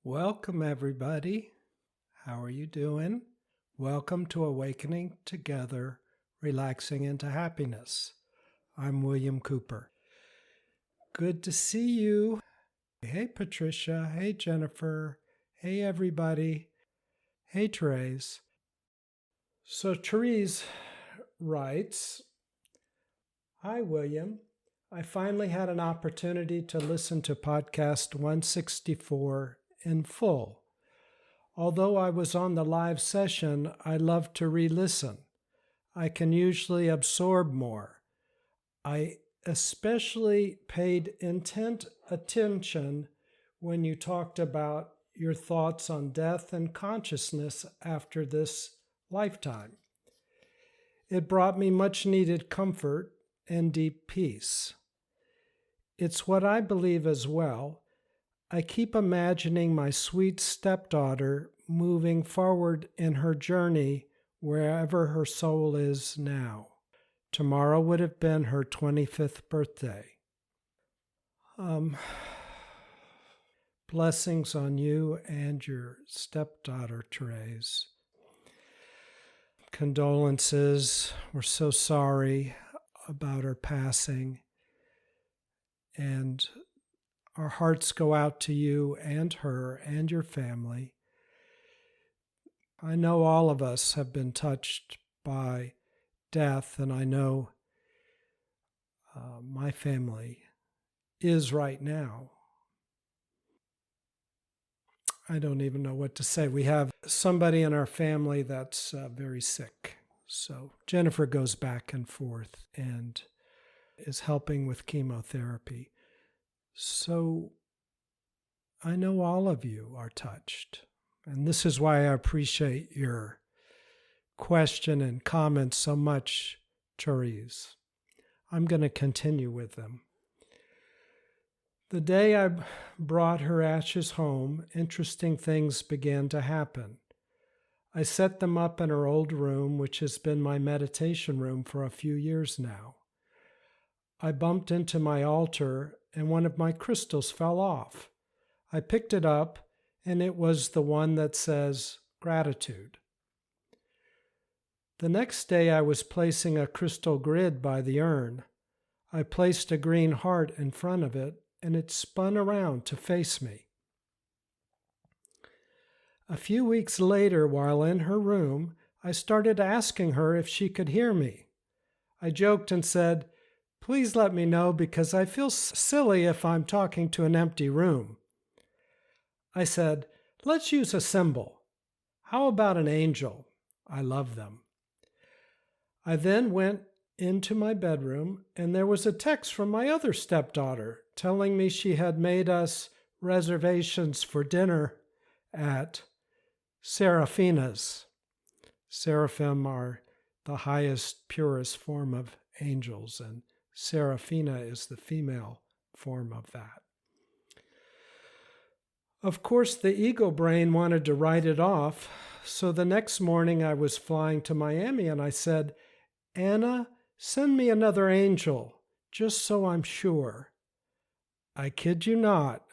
Welcome, everybody. How are you doing? Welcome to Awakening Together, Relaxing into Happiness. I'm William Cooper. Good to see you. Hey, Patricia. Hey, Jennifer. Hey, everybody. Hey, Therese. So Therese writes, Hi, William. I finally had an opportunity to listen to podcast 164 in full. Although I was on the live session, I love to re-listen. I can usually absorb more. I especially paid intent attention when you talked about your thoughts on death and consciousness after this lifetime. It brought me much needed comfort and deep peace. It's what I believe as well. I keep imagining my sweet stepdaughter moving forward in her journey wherever her soul is now. Tomorrow would have been her 25th birthday. Blessings on you and your stepdaughter, Therese. Condolences. We're so sorry about her passing. And our hearts go out to you and her and your family. I know all of us have been touched by death, and I know my family is right now. I don't even know what to say. We have somebody in our family that's very sick. So Jennifer goes back and forth and is helping with chemotherapy. So I know all of you are touched. And this is why I appreciate your question and comments so much, Therese. I'm going to continue with them. The day I brought her ashes home, interesting things began to happen. I set them up in her old room, which has been my meditation room for a few years now. I bumped into my altar and one of my crystals fell off. I picked it up and it was the one that says gratitude. The next day I was placing a crystal grid by the urn. I placed a green heart in front of it and it spun around to face me. A few weeks later, while in her room, I started asking her if she could hear me. I joked and said, "Please let me know because I feel silly if I'm talking to an empty room." I said, "Let's use a symbol. How about an angel? I love them." I then went into my bedroom and there was a text from my other stepdaughter telling me she had made us reservations for dinner at Seraphina's. Seraphim are the highest, purest form of angels, and Seraphina is the female form of that. Of course, the ego brain wanted to write it off, so the next morning I was flying to Miami and I said, "Anna, send me another angel, just so I'm sure." I kid you not.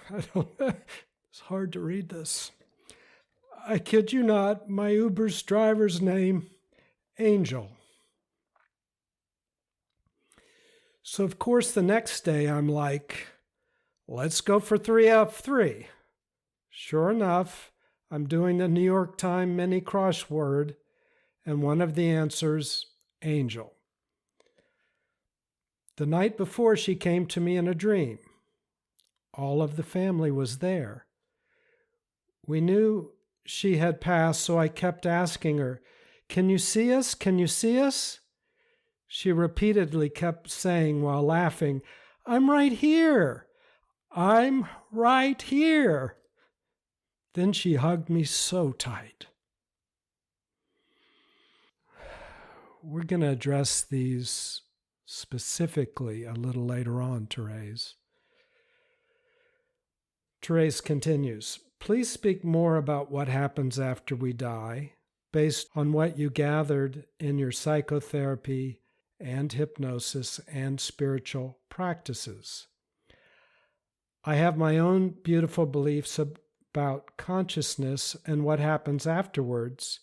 It's hard to read this. I kid you not, my Uber's driver's name, Angel. So of course the next day I'm like, let's go for 3F3. Sure enough, I'm doing the New York Times mini crossword, and one of the answers, Angel. The night before, she came to me in a dream. All of the family was there. We knew she had passed, so I kept asking her, "Can you see us? Can you see us?" She repeatedly kept saying while laughing, "I'm right here. I'm right here." Then she hugged me so tight. We're going to address these specifically a little later on, Therese. Therese continues, "Please speak more about what happens after we die, based on what you gathered in your psychotherapy and hypnosis and spiritual practices." I have my own beautiful beliefs about consciousness and what happens afterwards,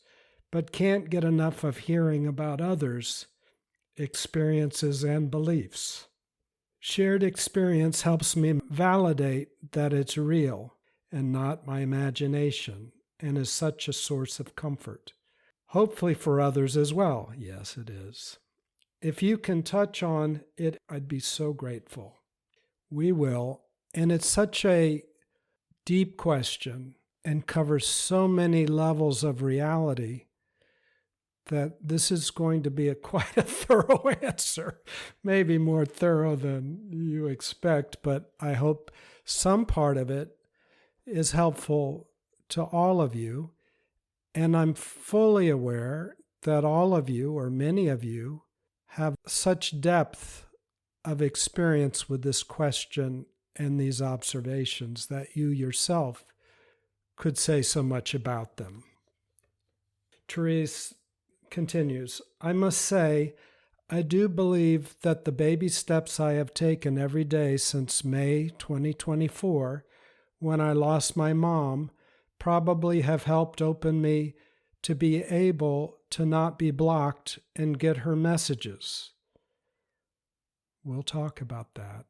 but can't get enough of hearing about others' experiences and beliefs. Shared experience helps me validate that it's real and not my imagination, and is such a source of comfort. Hopefully for others as well. Yes, it is. If you can touch on it, I'd be so grateful. We will. And it's such a deep question and covers so many levels of reality that this is going to be quite a thorough answer, maybe more thorough than you expect, but I hope some part of it is helpful to all of you. And I'm fully aware that all of you, or many of you, have such depth of experience with this question and these observations that you yourself could say so much about them. Therese continues, I must say, I do believe that the baby steps I have taken every day since May 2024, when I lost my mom, probably have helped open me to be able to not be blocked and get her messages. We'll talk about that.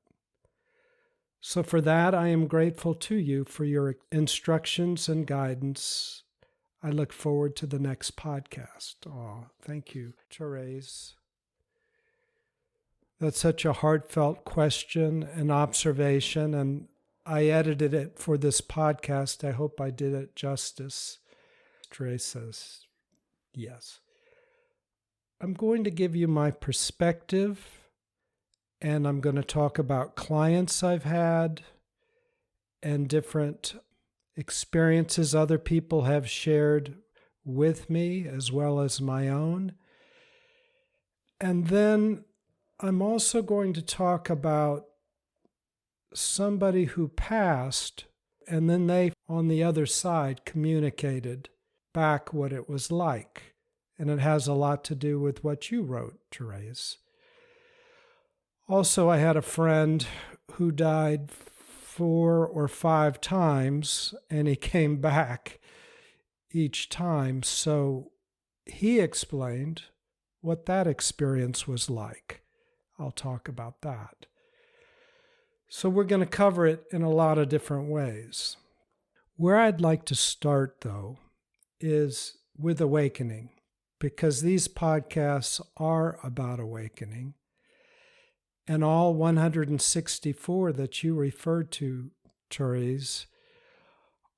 So for that, I am grateful to you for your instructions and guidance. I look forward to the next podcast. Oh, thank you, Therese. That's such a heartfelt question and observation, and I edited it for this podcast. I hope I did it justice. Therese says, yes. I'm going to give you my perspective, and I'm going to talk about clients I've had and different experiences other people have shared with me, as well as my own. And then I'm also going to talk about somebody who passed, and then they, on the other side, communicated back what it was like. And it has a lot to do with what you wrote, Therese. Also, I had a friend who died 4 or 5 times, and he came back each time. So he explained what that experience was like. I'll talk about that. So we're going to cover it in a lot of different ways. Where I'd like to start, though, is with awakening, because these podcasts are about awakening. And all 164 that you referred to, Therese,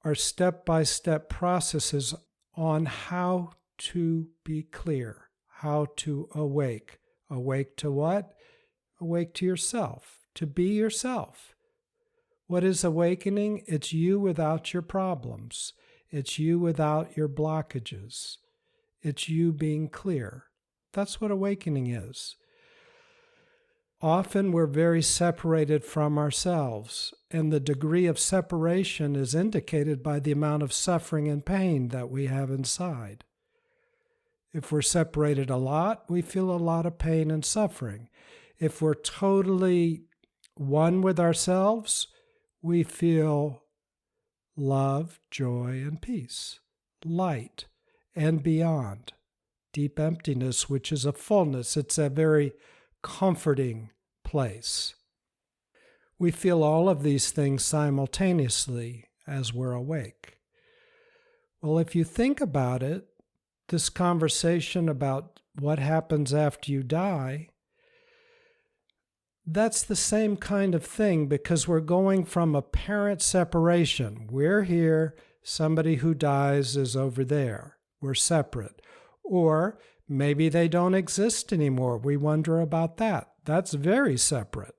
are step-by-step processes on how to be clear, how to awake. Awake to what? Awake to yourself, to be yourself. What is awakening? It's you without your problems. It's you without your blockages. It's you being clear. That's what awakening is. Often we're very separated from ourselves, and the degree of separation is indicated by the amount of suffering and pain that we have inside. If we're separated a lot, we feel a lot of pain and suffering. If we're totally one with ourselves, we feel love, joy, and peace, light, and beyond. Deep emptiness, which is a fullness. It's a very comforting place. We feel all of these things simultaneously as we're awake. Well, if you think about it, this conversation about what happens after you die, that's the same kind of thing, because we're going from apparent separation. We're here, somebody who dies is over there. We're separate. Or maybe they don't exist anymore. We wonder about that. That's very separate.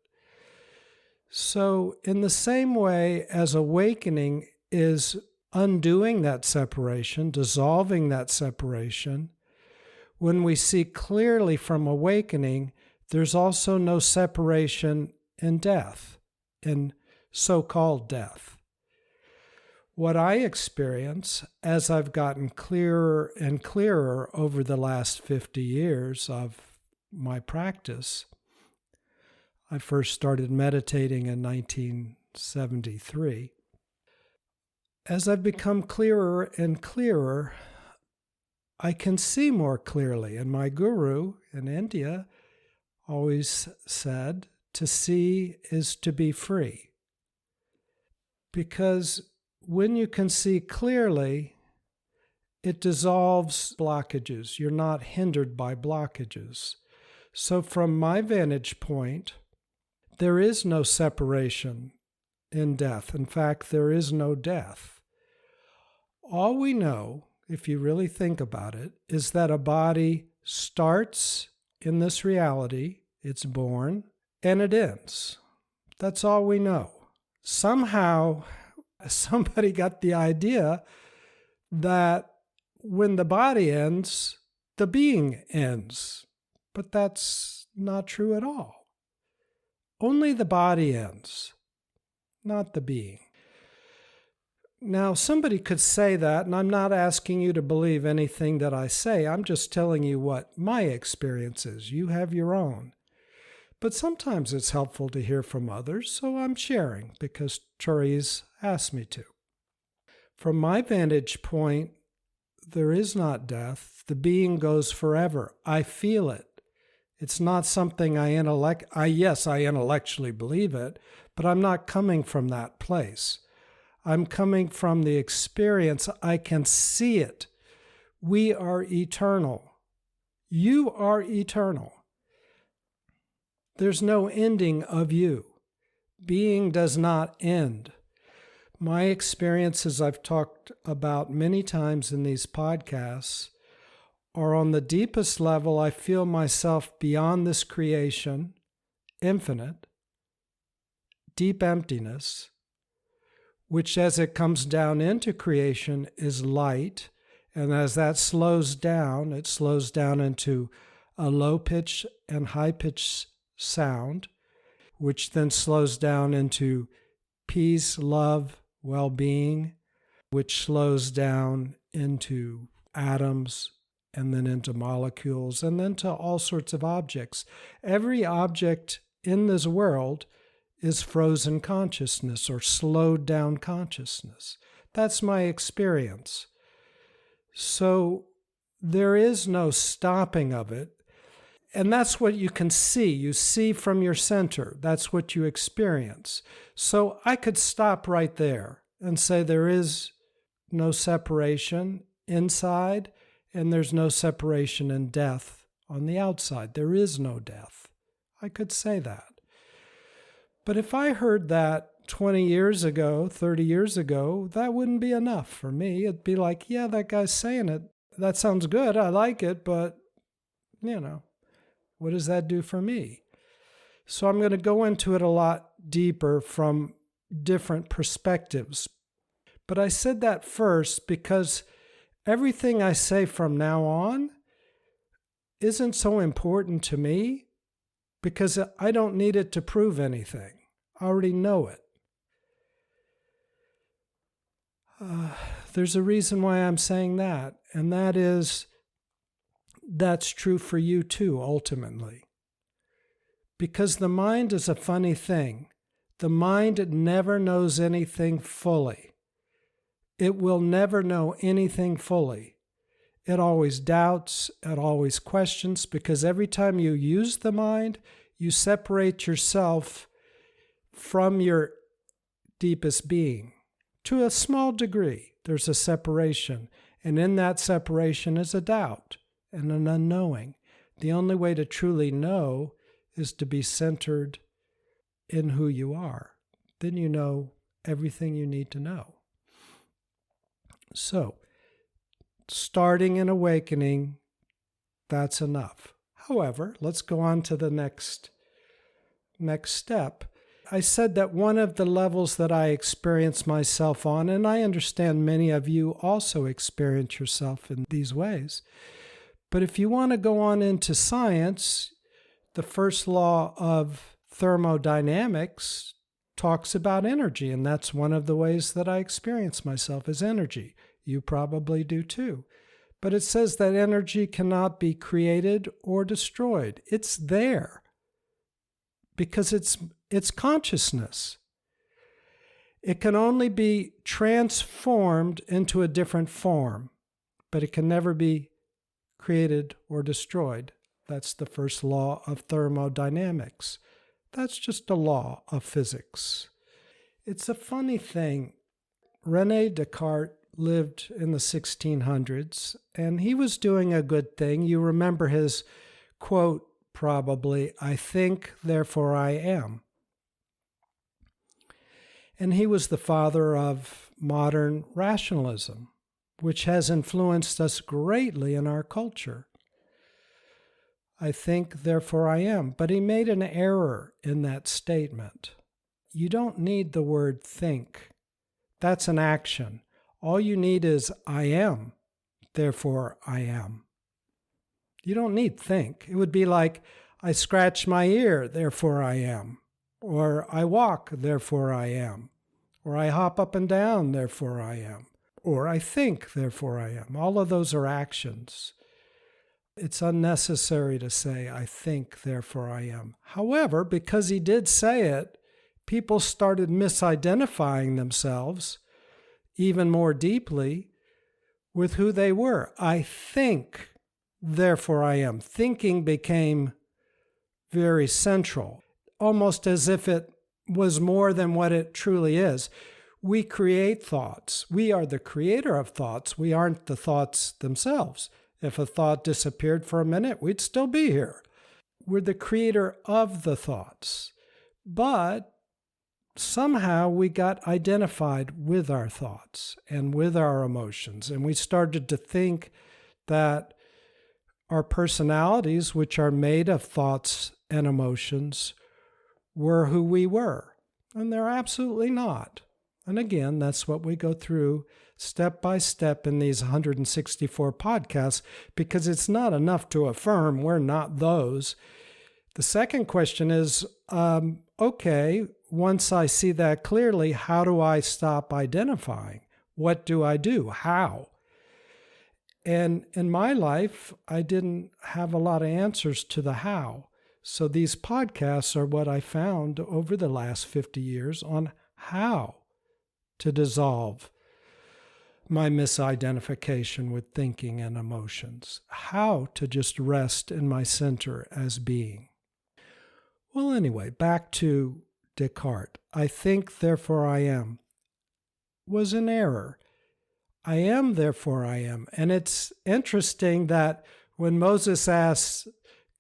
So in the same way as awakening is undoing that separation, dissolving that separation, when we see clearly from awakening, there's also no separation in death, in so-called death. What I experience as I've gotten clearer and clearer over the last 50 years of my practice, I first started meditating in 19 73. As I've become clearer and clearer, I can see more clearly. And my guru in India always said, to see is to be free. Because when you can see clearly, it dissolves blockages. You're not hindered by blockages. So from my vantage point, there is no separation in death. In fact, there is no death. All we know, if you really think about it, is that a body starts in this reality, it's born, and it ends. That's all we know. Somehow, somebody got the idea that when the body ends, the being ends. But that's not true at all. Only the body ends, not the being. Now, somebody could say that, and I'm not asking you to believe anything that I say. I'm just telling you what my experience is. You have your own. But sometimes it's helpful to hear from others, so I'm sharing because Therese asked me to. From my vantage point, there is not death. The being goes forever. I feel it. It's not something I intellectually believe it, but I'm not coming from that place. I'm coming from the experience. I can see it. We are eternal. You are eternal. There's no ending of you. Being does not end. My experiences I've talked about many times in these podcasts are on the deepest level. I feel myself beyond this creation, infinite, deep emptiness, which as it comes down into creation is light. And as that slows down, it slows down into a low pitch and high pitch sound, which then slows down into peace, love, well-being, which slows down into atoms and then into molecules and then to all sorts of objects. Every object in this world is frozen consciousness or slowed down consciousness. That's my experience. So there is no stopping of it. And that's what you can see. You see from your center. That's what you experience. So I could stop right there and say there is no separation inside and there's no separation in death on the outside. There is no death. I could say that. But if I heard that 20 years ago, 30 years ago, that wouldn't be enough for me. It'd be like, yeah, that guy's saying it. That sounds good. I like it, but, what does that do for me? So I'm going to go into it a lot deeper from different perspectives. But I said that first because everything I say from now on isn't so important to me because I don't need it to prove anything. I already know it. There's a reason why I'm saying that, and that is that's true for you too, ultimately. Because the mind is a funny thing. The mind never knows anything fully. It will never know anything fully. It always doubts, it always questions, because every time you use the mind, you separate yourself from your deepest being. To a small degree, there's a separation, and in that separation is a doubt and an unknowing. The only way to truly know is to be centered in who you are. Then you know everything you need to know. So, starting an awakening, that's enough. However, let's go on to the next step. I said that one of the levels that I experience myself on, and I understand many of you also experience yourself in these ways, but if you want to go on into science, the first law of thermodynamics talks about energy, and that's one of the ways that I experience myself as energy. You probably do too. But it says that energy cannot be created or destroyed. It's there because it's consciousness. It can only be transformed into a different form, but it can never be created or destroyed. That's the first law of thermodynamics. That's just a law of physics. It's a funny thing. René Descartes lived in the 1600s, and he was doing a good thing. You remember his quote, probably, "I think, therefore I am." And he was the father of modern rationalism, which has influenced us greatly in our culture. I think, therefore I am. But he made an error in that statement. You don't need the word think. That's an action. All you need is I am, therefore I am. You don't need think. It would be like, I scratch my ear, therefore I am. Or I walk, therefore I am. Or I hop up and down, therefore I am. Or I think, therefore I am. All of those are actions. It's unnecessary to say, I think, therefore I am. However, because he did say it, people started misidentifying themselves even more deeply with who they were. I think, therefore I am. Thinking became very central, almost as if it was more than what it truly is. We create thoughts. We are the creator of thoughts. We aren't the thoughts themselves. If a thought disappeared for a minute, we'd still be here. We're the creator of the thoughts. But somehow we got identified with our thoughts and with our emotions. And we started to think that our personalities, which are made of thoughts and emotions, were who we were. And they're absolutely not. And again, that's what we go through step by step in these 164 podcasts, because it's not enough to affirm we're not those. The second question is, okay, once I see that clearly, how do I stop identifying? What do I do? How? And in my life, I didn't have a lot of answers to the how. So these podcasts are what I found over the last 50 years on how to dissolve my misidentification with thinking and emotions, how to just rest in my center as being. Well, anyway, back to Descartes. I think, therefore I am, was an error. I am, therefore I am. And it's interesting that when Moses asks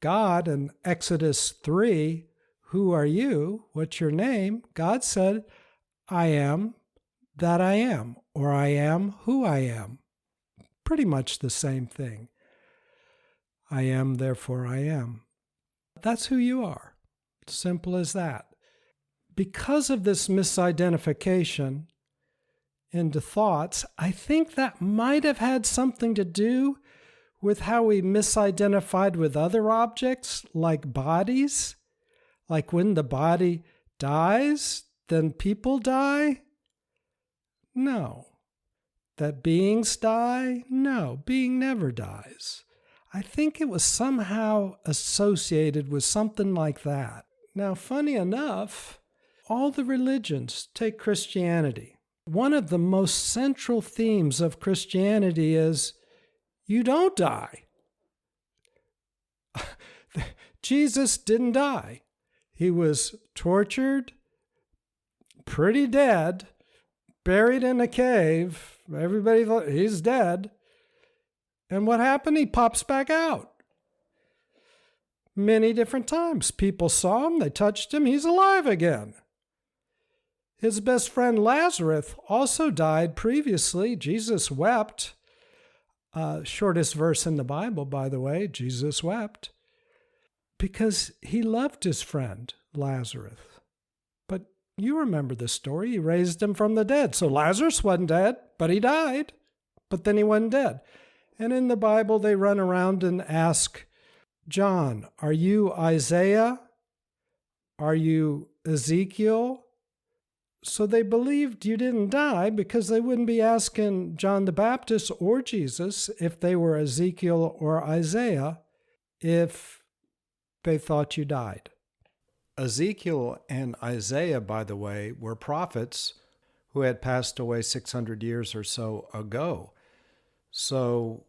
God in Exodus 3, who are you? What's your name? God said, I am that I am, or I am who I am. Pretty much the same thing. I am, therefore I am. That's who you are. Simple as that. Because of this misidentification into thoughts, I think that might have had something to do with how we misidentified with other objects, like bodies. Like when the body dies, then people die? No. That beings die? No, being never dies. I think it was somehow associated with something like that. Now, funny enough, all the religions, take Christianity. One of the most central themes of Christianity is you don't die. Jesus didn't die. He was tortured, pretty dead, buried in a cave. Everybody thought he's dead. And what happened? He pops back out. Many different times. People saw him, they touched him, he's alive again. His best friend Lazarus also died previously. Jesus wept. Shortest verse in the Bible, by the way, Jesus wept. Because he loved his friend Lazarus. But you remember the story. He raised him from the dead. So Lazarus wasn't dead, but he died. But then he wasn't dead. And in the Bible, they run around and ask John, are you Isaiah? Are you Ezekiel? So they believed you didn't die because they wouldn't be asking John the Baptist or Jesus if they were Ezekiel or Isaiah if they thought you died. Ezekiel and Isaiah, by the way, were prophets who had passed away 600 years or so ago. So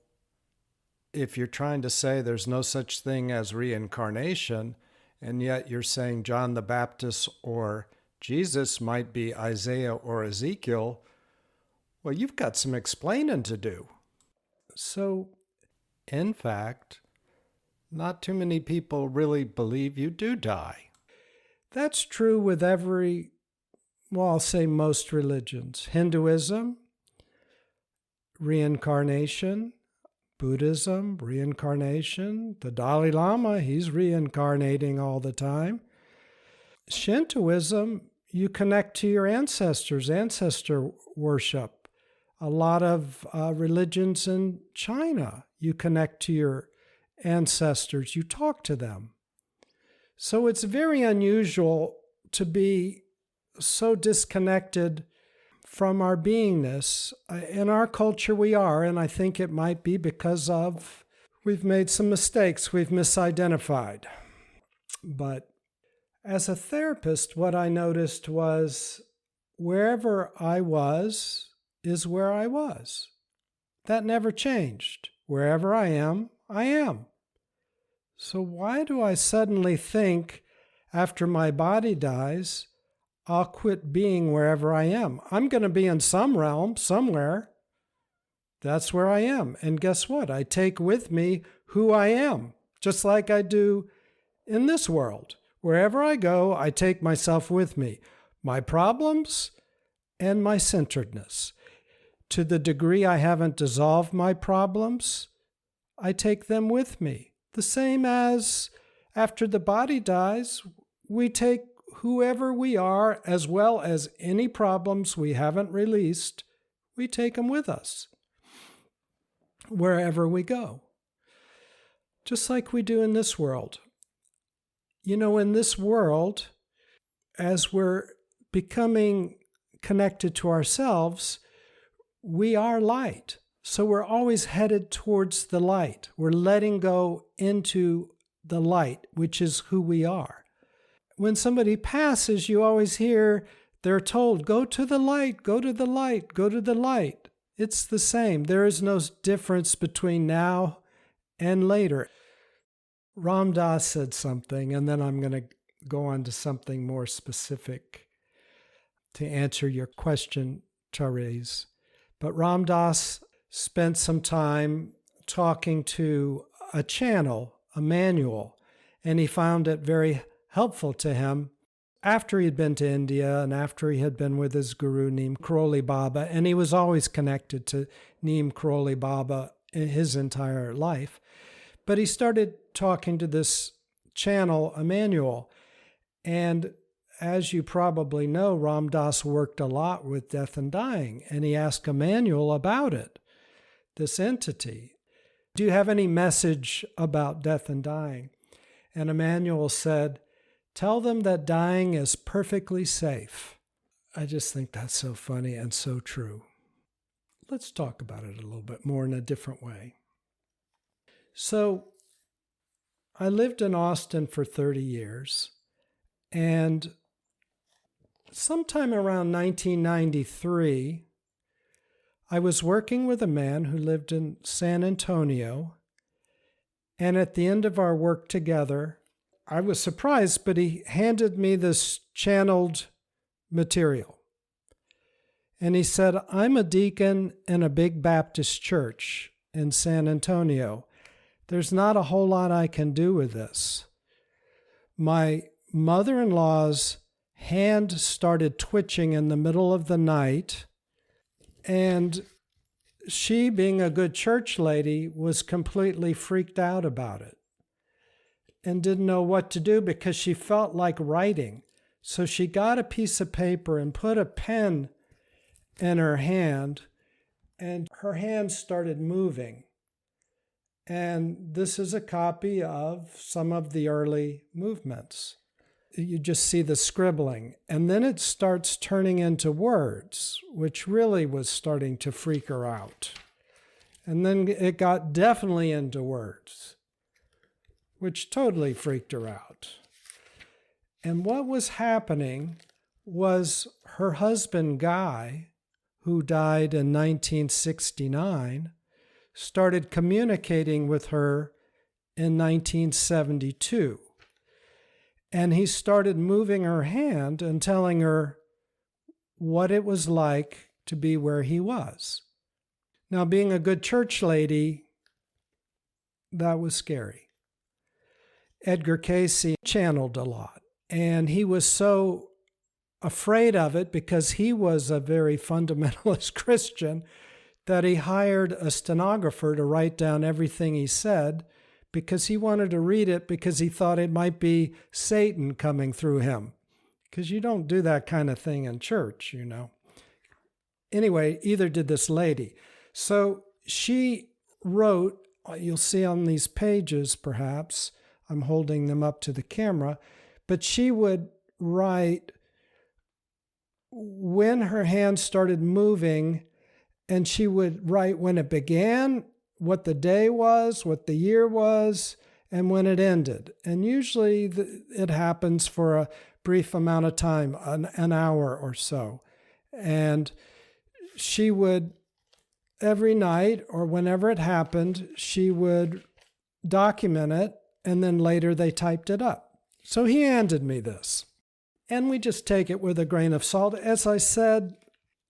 if you're trying to say there's no such thing as reincarnation, and yet you're saying John the Baptist or Jesus might be Isaiah or Ezekiel, well, you've got some explaining to do. So, in fact, not too many people really believe you do die. That's true with I'll say most religions. Hinduism, reincarnation. Buddhism, reincarnation. The Dalai Lama, he's reincarnating all the time. Shintoism, you connect to your ancestors, ancestor worship. A lot of religions in China, you connect to your ancestors, you talk to them. So it's very unusual to be so disconnected from our beingness. In our culture we are, and I think it might be because we've made some mistakes, we've misidentified. But as a therapist, what I noticed was wherever I was is where I was. That never changed. Wherever I am, I am. So why do I suddenly think after my body dies, I'll quit being wherever I am? I'm going to be in some realm, somewhere. That's where I am. And guess what? I take with me who I am, just like I do in this world. Wherever I go, I take myself with me, my problems and my centeredness. To the degree I haven't dissolved my problems, I take them with me. The same as after the body dies, we take whoever we are, as well as any problems we haven't released, we take them with us wherever we go. Just like we do in this world. You know, in this world, as we're becoming connected to ourselves, we are light. So we're always headed towards the light. We're letting go into the light, which is who we are. When somebody passes, you always hear they're told, go to the light, go to the light, go to the light. It's the same. There is no difference between now and later. Ram Dass said something, and then I'm going to go on to something more specific to answer your question, Therese. But Ram Dass spent some time talking to a channel, a manual, and he found it very helpful to him after he'd been to India and after he had been with his guru, Neem Karoli Baba, and he was always connected to Neem Karoli Baba in his entire life. But he started talking to this channel, Emmanuel, and as you probably know, Ram Dass worked a lot with death and dying, and he asked Emmanuel about it, this entity. Do you have any message about death and dying? And Emmanuel said, tell them that dying is perfectly safe. I just think that's so funny and so true. Let's talk about it a little bit more in a different way. So I lived in Austin for 30 years, and sometime around 1993, I was working with a man who lived in San Antonio, and at the end of our work together, I was surprised, but he handed me this channeled material. And he said, I'm a deacon in a big Baptist church in San Antonio. There's not a whole lot I can do with this. My mother-in-law's hand started twitching in the middle of the night, and she, being a good church lady, was completely freaked out about it and didn't know what to do because she felt like writing. So she got a piece of paper and put a pen in her hand, and her hand started moving. And this is a copy of some of the early movements. You just see the scribbling. And then it starts turning into words, which really was starting to freak her out. And then it got definitely into words, which totally freaked her out. And what was happening was her husband, Guy, who died in 1969, started communicating with her in 1972. And he started moving her hand and telling her what it was like to be where he was. Now, being a good church lady, that was scary. Edgar Cayce channeled a lot, and he was so afraid of it because he was a very fundamentalist Christian that he hired a stenographer to write down everything he said because he wanted to read it because he thought it might be Satan coming through him. Because you don't do that kind of thing in church, you know. Anyway, either did this lady. So she wrote, you'll see on these pages perhaps, I'm holding them up to the camera, but she would write when her hand started moving, and she would write when it began, what the day was, what the year was, and when it ended. And usually it happens for a brief amount of time, an hour or so. And she would, every night or whenever it happened, she would document it, and then later they typed it up. So he handed me this. And we just take it with a grain of salt. As I said,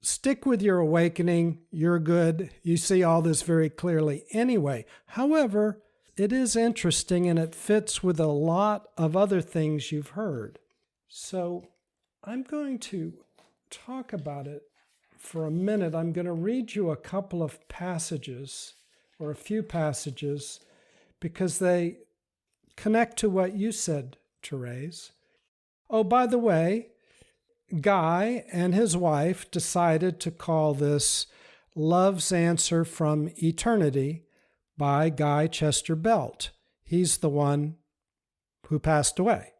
stick with your awakening. You're good. You see all this very clearly anyway. However, it is interesting and it fits with a lot of other things you've heard. So I'm going to talk about it for a minute. I'm going to read you a couple of passages or a few passages because they connect to what you said, Therese. Oh, by the way, Guy and his wife decided to call this Love's Answer from Eternity by Guy Chester Belt. He's the one who passed away.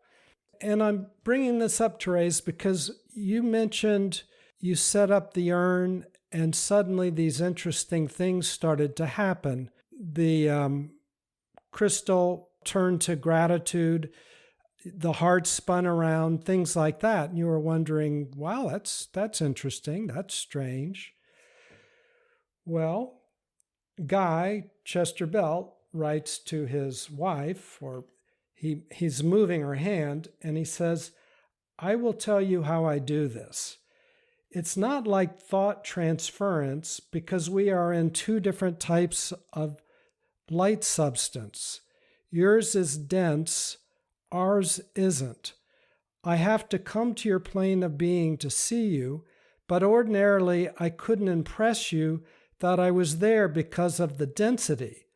And I'm bringing this up, Therese, because you mentioned you set up the urn and suddenly these interesting things started to happen. The crystal turned to gratitude. The heart spun around, things like that. And you were wondering, wow, that's interesting. That's strange. Well, Guy Chester Belt writes to his wife, or he's moving her hand, and he says, I will tell you how I do this. It's not like thought transference because we are in two different types of light substance. Yours is dense, ours isn't. I have to come to your plane of being to see you, but ordinarily I couldn't impress you that I was there because of the density.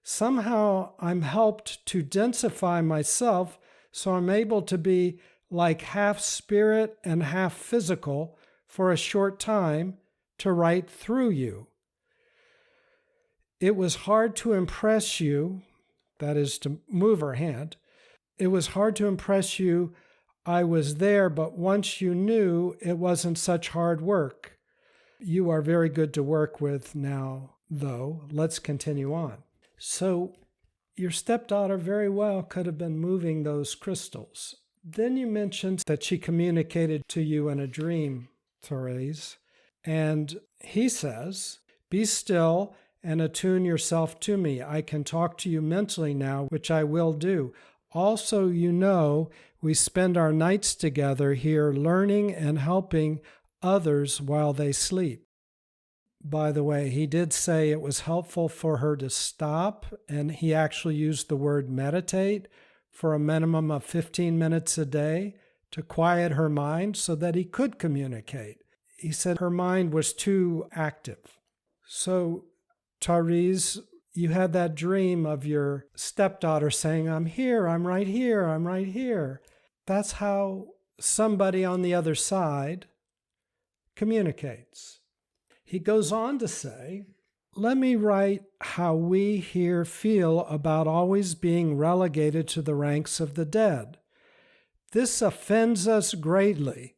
Somehow I'm helped to densify myself so I'm able to be like half spirit and half physical for a short time to write through you. It was hard to impress you, that is to move her hand. It was hard to impress you I was there, but once you knew, it wasn't such hard work. You are very good to work with now, though. Let's continue on. So your stepdaughter very well could have been moving those crystals. Then you mentioned that she communicated to you in a dream, Therese. And he says, be still and attune yourself to me. I can talk to you mentally now, which I will do. Also, you know, we spend our nights together here learning and helping others while they sleep. By the way, he did say it was helpful for her to stop, and he actually used the word meditate for a minimum of 15 minutes a day to quiet her mind so that he could communicate. He said her mind was too active. So, Therese, you had that dream of your stepdaughter saying, I'm here, I'm right here, I'm right here. That's how somebody on the other side communicates. He goes on to say, let me write how we here feel about always being relegated to the ranks of the dead. This offends us greatly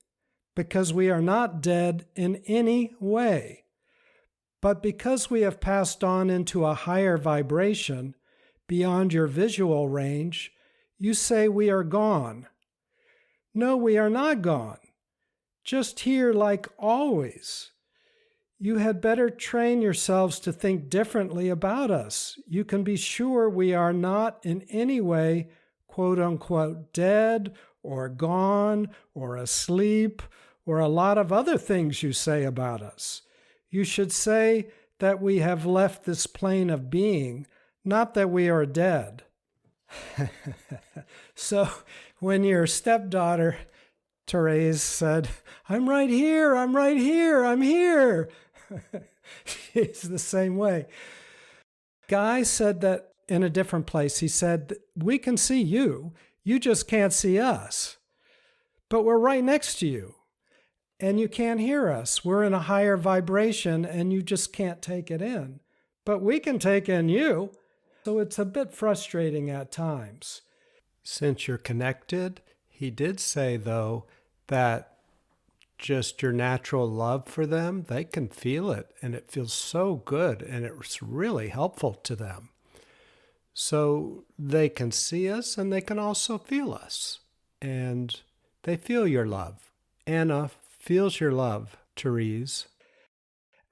because we are not dead in any way. But because we have passed on into a higher vibration beyond your visual range, you say we are gone. No, we are not gone. just here like always. You had better train yourselves to think differently about us. You can be sure we are not in any way, quote unquote, dead or gone or asleep or a lot of other things you say about us. You should say that we have left this plane of being, not that we are dead. So when your stepdaughter, Therese, said, I'm right here, I'm right here, I'm here. She's the same way. Guy said that in a different place. He said, we can see you, you just can't see us. But we're right next to you, and you can't hear us. We're in a higher vibration, and you just can't take it in. But we can take in you. So it's a bit frustrating at times. Since you're connected, he did say, though, that just your natural love for them, they can feel it, and it feels so good, and it's really helpful to them. So they can see us, and they can also feel us, and they feel your love. Anna feels your love, Therese.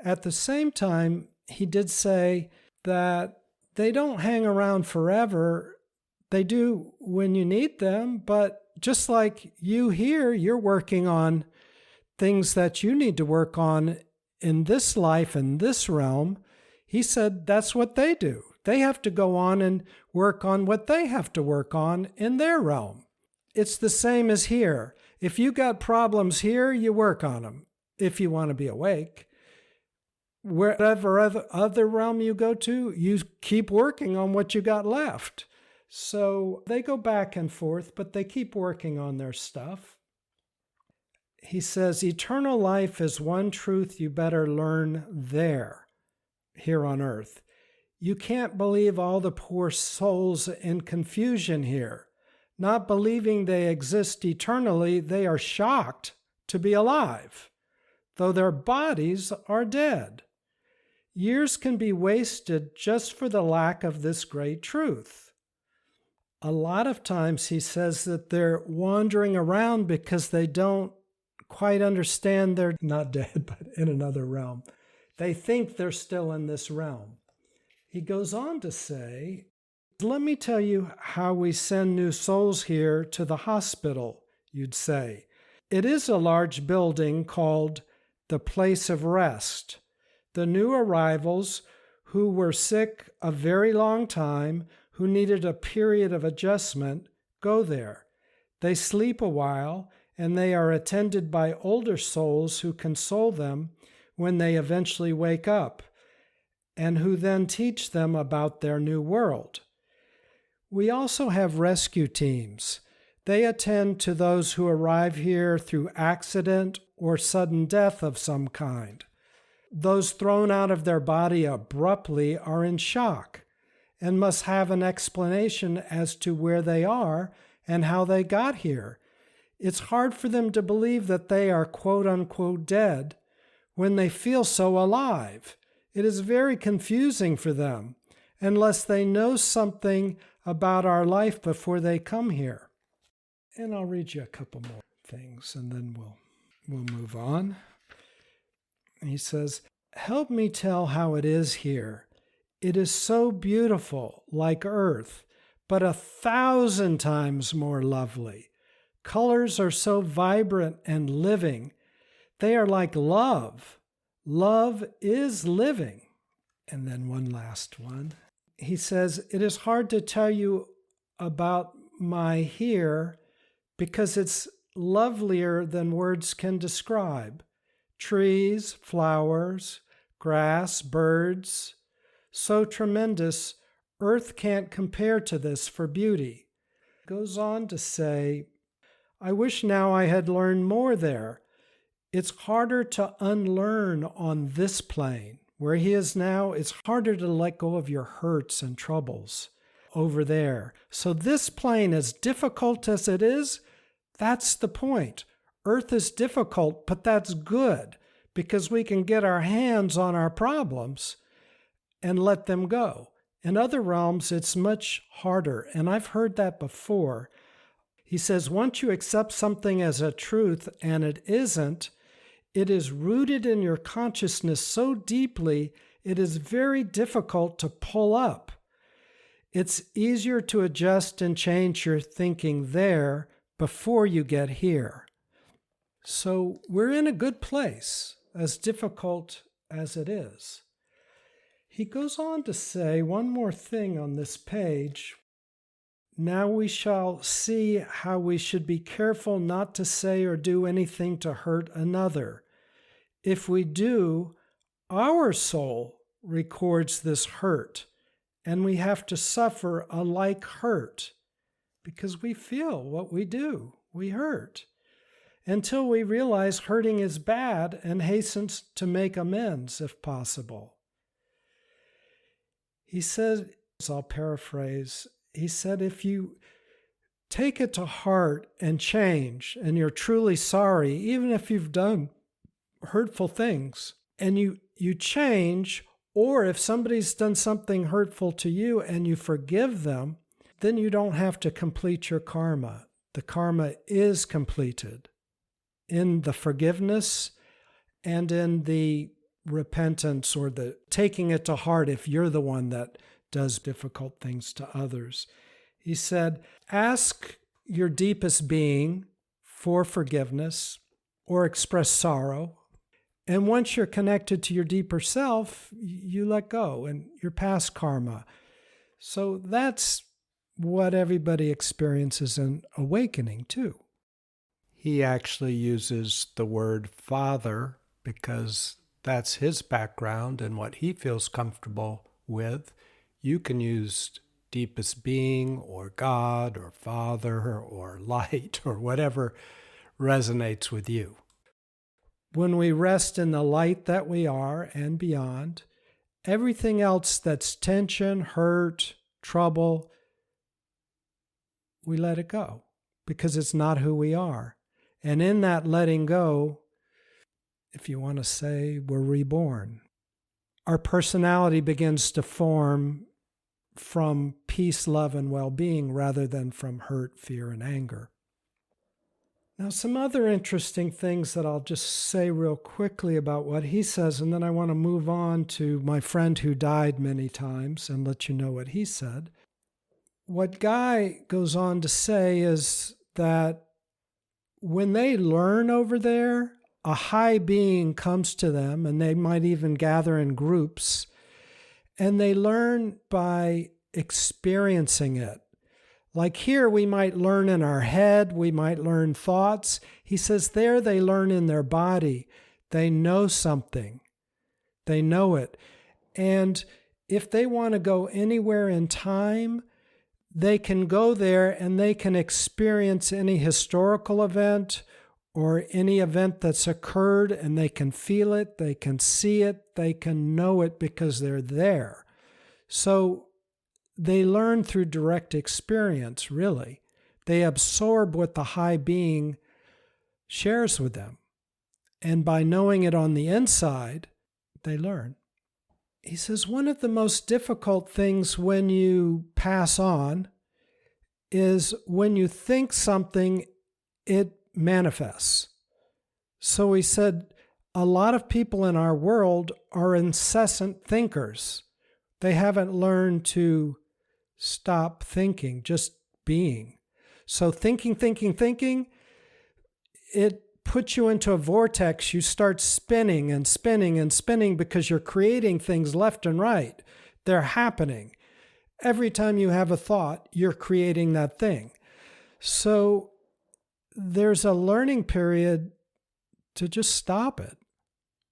At the same time, he did say that they don't hang around forever. They do when you need them, but just like you here, you're working on things that you need to work on in this life, in this realm. He said that's what they do. They have to go on and work on what they have to work on in their realm. It's the same as here. If you got problems here, you work on them if you want to be awake. Wherever other realm you go to, you keep working on what you got left. So they go back and forth, but they keep working on their stuff. He says, eternal life is one truth you better learn there, here on earth. You can't believe all the poor souls in confusion here. Not believing they exist eternally, they are shocked to be alive, though their bodies are dead. Years can be wasted just for the lack of this great truth. A lot of times he says that they're wandering around because they don't quite understand they're not dead, but in another realm. They think they're still in this realm. He goes on to say, let me tell you how we send new souls here to the hospital, you'd say. It is a large building called the Place of Rest. The new arrivals who were sick a very long time, who needed a period of adjustment, go there. They sleep a while, and they are attended by older souls who console them when they eventually wake up, and who then teach them about their new world. We also have rescue teams. They attend to those who arrive here through accident or sudden death of some kind. Those thrown out of their body abruptly are in shock and must have an explanation as to where they are and how they got here. It's hard for them to believe that they are quote-unquote dead when they feel so alive. It is very confusing for them unless they know something about our life before they come here. And I'll read you a couple more things and then we'll move on. He says, help me tell how it is here. It is so beautiful, like Earth, but 1,000 times more lovely. Colors are so vibrant and living. They are like love. Love is living. And then one last one. He says, it is hard to tell you about my here because it's lovelier than words can describe. Trees, flowers, grass, birds. So tremendous, earth can't compare to this for beauty. Goes on to say, I wish now I had learned more there. It's harder to unlearn on this plane. Where he is now, it's harder to let go of your hurts and troubles over there. So this plane, as difficult as it is, that's the point. Earth is difficult, but that's good because we can get our hands on our problems and let them go. In other realms, it's much harder, and I've heard that before. He says, once you accept something as a truth and it isn't, it is rooted in your consciousness so deeply, it is very difficult to pull up. It's easier to adjust and change your thinking there before you get here. So we're in a good place, as difficult as it is. He goes on to say one more thing on this page. Now we shall see how we should be careful not to say or do anything to hurt another. If we do, our soul records this hurt, and we have to suffer a like hurt because we feel what we do. We hurt until we realize hurting is bad and hastens to make amends if possible. He said, I'll paraphrase, he said, if you take it to heart and change, and you're truly sorry, even if you've done hurtful things, and you change, or if somebody's done something hurtful to you and you forgive them, then you don't have to complete your karma. The karma is completed in the forgiveness and in the repentance or the taking it to heart if you're the one that does difficult things to others. He said, ask your deepest being for forgiveness or express sorrow. And once you're connected to your deeper self, you let go and your past karma. So that's what everybody experiences in awakening too. He actually uses the word Father because that's his background and what he feels comfortable with. You can use deepest being or God or Father or light or whatever resonates with you. When we rest in the light that we are and beyond, everything else that's tension, hurt, trouble, we let it go because it's not who we are. And in that letting go, if you want to say, we're reborn. Our personality begins to form from peace, love, and well-being rather than from hurt, fear, and anger. Now, some other interesting things that I'll just say real quickly about what he says, and then I want to move on to my friend who died many times and let you know what he said. What Guy goes on to say is that when they learn over there, a high being comes to them, and they might even gather in groups, and they learn by experiencing it. Like here, we might learn in our head, we might learn thoughts. He says there they learn in their body. They know something. They know it. And if they want to go anywhere in time, they can go there and they can experience any historical event or any event that's occurred, and they can feel it, they can see it, they can know it because they're there. So they learn through direct experience, really. They absorb what the high being shares with them. And by knowing it on the inside, they learn. He says one of the most difficult things when you pass on is when you think something, it manifests. So he said a lot of people in our world are incessant thinkers. They haven't learned to stop thinking, just being. So thinking, it puts you into a vortex. You start spinning and spinning and spinning because you're creating things left and right. They're happening. Every time you have a thought, you're creating that thing. So there's a learning period to just stop it.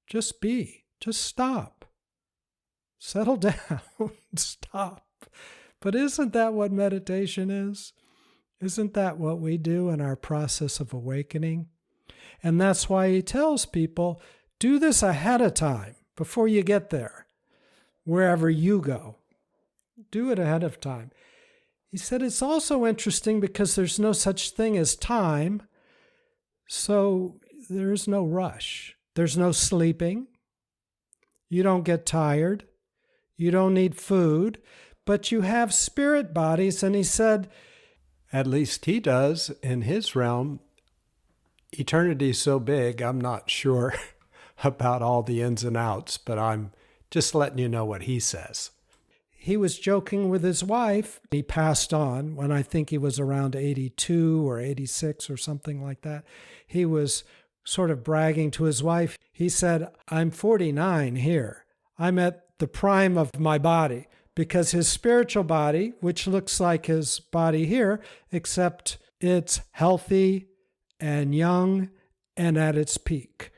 Just be. Just stop. Settle down. Stop. But isn't that what meditation is? Isn't that what we do in our process of awakening? And that's why he tells people, do this ahead of time, before you get there, wherever you go. Do it ahead of time. He said it's also interesting because there's no such thing as time, so there's no rush. There's no sleeping. You don't get tired. You don't need food, but you have spirit bodies. And he said, At least he does in his realm. Eternity's so big, I'm not sure about all the ins and outs, but I'm just letting you know what he says. He was joking with his wife. He passed on when I think he was around 82 or 86 or something like that. He was sort of bragging to his wife. He said, I'm 49 here. I'm at the prime of my body, because his spiritual body, which looks like his body here, except it's healthy and young and at its peak.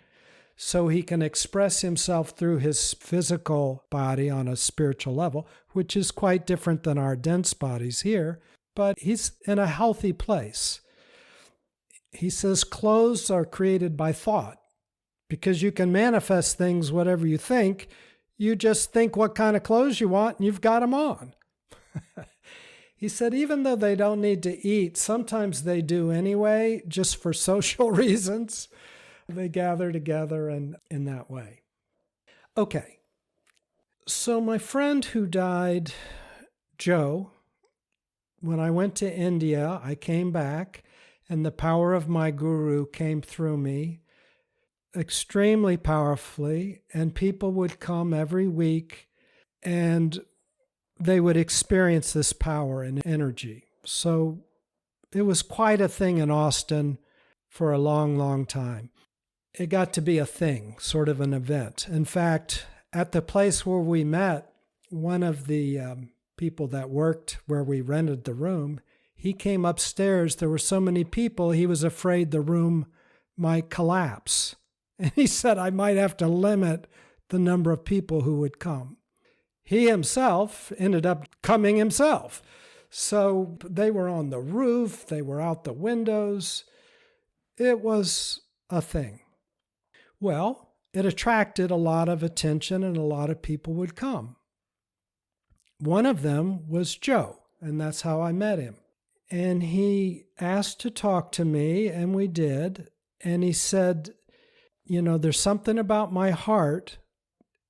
So he can express himself through his physical body on a spiritual level, which is quite different than our dense bodies here, but he's in a healthy place. He says clothes are created by thought, because you can manifest things whatever you think. You just think what kind of clothes you want and you've got them on. He said even though they don't need to eat, sometimes they do anyway, just for social reasons. They gather together and in that way. Okay, so my friend who died, Joe, when I went to India, I came back and the power of my guru came through me extremely powerfully, and people would come every week and they would experience this power and energy. So it was quite a thing in Austin for a long, long time. It got to be a thing, sort of an event. In fact, at the place where we met, one of the people that worked where we rented the room, he came upstairs. There were so many people, he was afraid the room might collapse. And he said, I might have to limit the number of people who would come. He himself ended up coming himself. So they were on the roof, they were out the windows. It was a thing. Well, it attracted a lot of attention and a lot of people would come. One of them was Joe, and that's how I met him. And he asked to talk to me, and we did. And he said, there's something about my heart.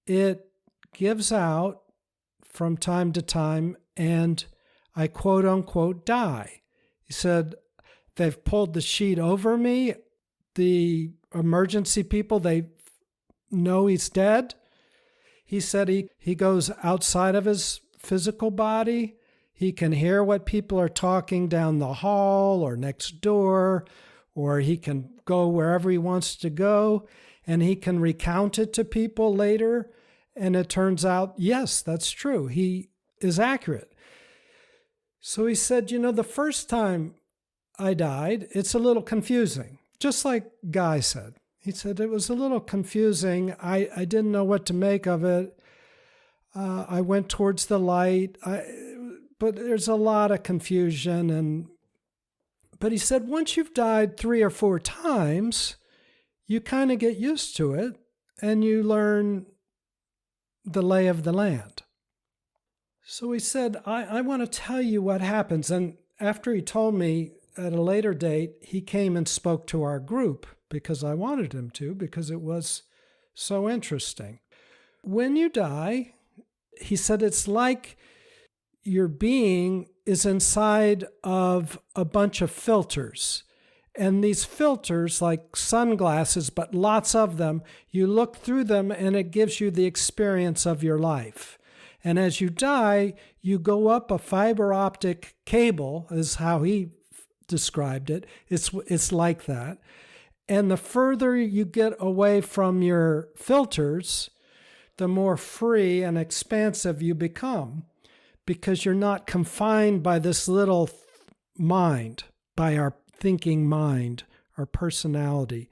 It gives out from time to time, and I quote unquote die. He said, they've pulled the sheet over me. The emergency people, they know he's dead. He said he goes outside of his physical body. He can hear what people are talking down the hall or next door, or he can go wherever he wants to go, and he can recount it to people later. And it turns out, yes, that's true. He is accurate. So he said, the first time I died, it's a little confusing. Just like Guy said. He said, it was a little confusing. I didn't know what to make of it. I went towards the light, but there's a lot of confusion. But he said, once you've died 3 or 4 times, you kind of get used to it and you learn the lay of the land. So he said, I want to tell you what happens. And after he told me at a later date, he came and spoke to our group because I wanted him to, because it was so interesting. When you die, he said, it's like your being is inside of a bunch of filters. And these filters, like sunglasses, but lots of them, you look through them and it gives you the experience of your life. And as you die, you go up a fiber optic cable, is how he described it. It's like that. And the further you get away from your filters, the more free and expansive you become, because you're not confined by this little mind, by our thinking mind, our personality.